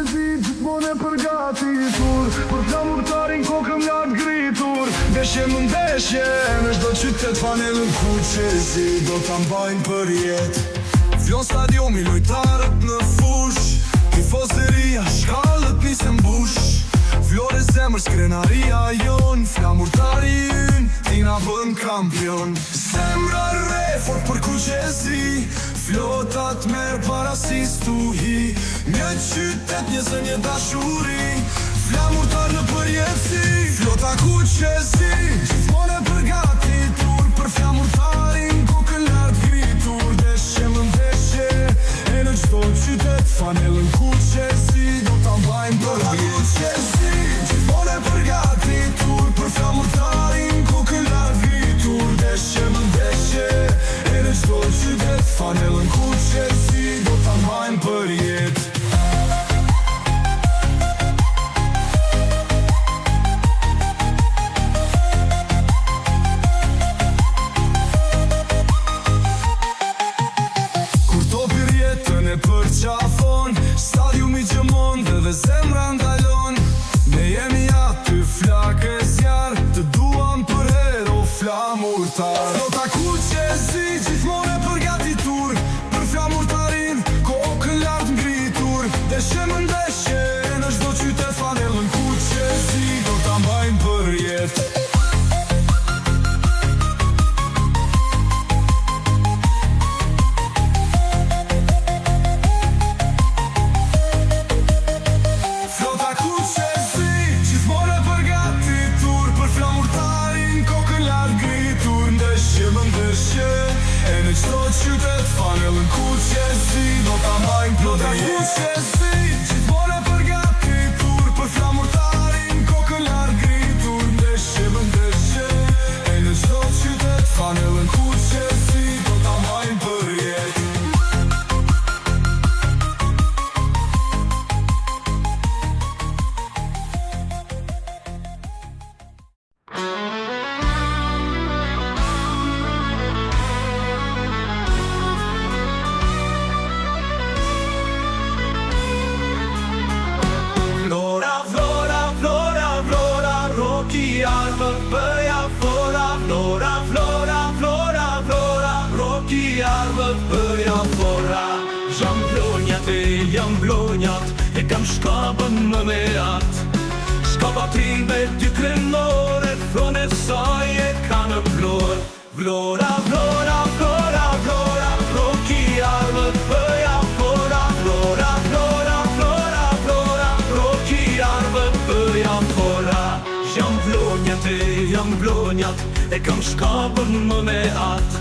zi, gjithmonë e përgatitur për flamurtarin kokën lartë gritur. Ndeshje më ndeshje, në çdo qytet fanelën kuqezi do ta mbajnë për jetë. Vjon stadiumi, lojtarët në fush, tifozëria, shkallët nisën mbush. Vlore zemër, skrenaria jon, flamurtari yn, ti na bën kampion. Zemra re, fort për kuqezi, flotat merë parasis tu hi. Një qytet, një zë, një dashuri, flamurtar në përjetësi. Flota kuqezi, gjithmonë e përgatitur për flamurtarin kokën lartë gritur. Ndeshje më ndeshje, e në çdo qytet fanelën kuqezi do ta mbajnë për kuqezi. Gjithmonë e përgatitur për flamurtarin kokën lartë gritur. Ndeshje më ndeshje, e në çdo qytet fanelën kuqezi do ta mbajnë për jetë. Përqafon, stadiumi gjëmon dhe zemra ndalon. Ne jemi aty flakë e zjarë, të duam për hero flamurtar. Flota kuqezi, gjithmonë e përgatitur për flamurtarin kokën lartë ngritur. Ndeshje më ndeshje, në çdo qytet fanelën kuqezi do ta mbajnë për jetë. Në çdo qytet fanelën kuqezi do ta mbajnë për jetë. Gjithmonë e përgatitur për flamurtarin kokën lartë gritur. Ndeshje më ndeshje, e në çdo qytet fanelën kuqezi do ta mbajnë për jetë. Bëja fora, flora, flora, flora, flora, roki arbët bëja fora. Jam blonjat e jam blonjat, e kam shkapën më me atë. Shkapa ti me dy krenore, frone saj e ka në vlorë. Vlora, vlora, vlora, vlora, roki arbët bëja fora. Vlora, vlora, vlora, vlora, roki arbët bëja fora. Jam blonjat e jam blonjat, e kam shkapën më me atë.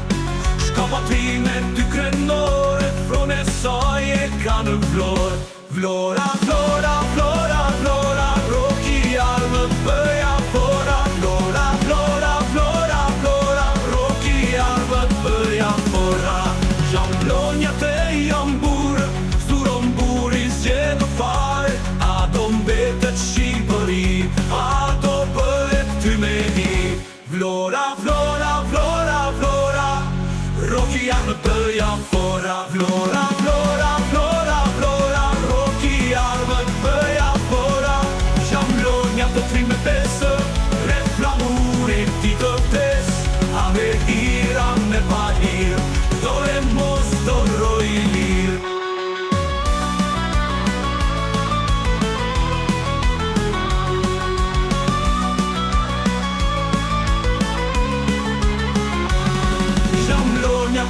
Shkapa ti me dy krenore, frone saj e ka në vlorë. Vlora, vlora, vlora, vlora, roki arbët bëja fora. Vlora, vlora, vlora, vlora, roki arbët bëja fora. Jam blonjat e jam burë, sturon buri zgjedhë fare. Ato mbetet Shqipëri, ato bëhet ty me hi. Vlora, vlora, vlora, vlora, roki arbët bëja fora. Vlora, vlora, vlora, vlora, roki arbët bëja fora. Jam blonjat të tri me pesë, rreth flamurit ti të vdes. A me hir, a me pa hir, do e mos do roj lirë.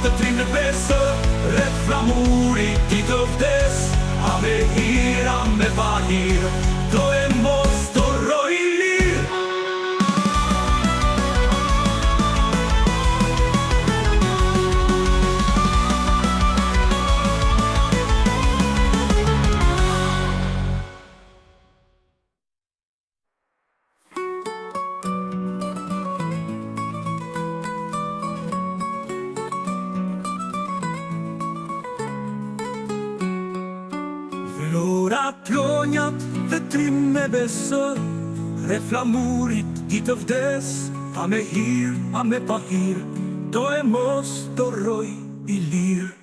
Të tri në pesë, rreth flamurit ti të vdes. A me hir, a me pa hir, do e mos do roj lirë. Vlora plonjat dhe trim me besë, rreth flamurit ti të vdes. A me hir, a me pa hir, do e mos do roj i lirë.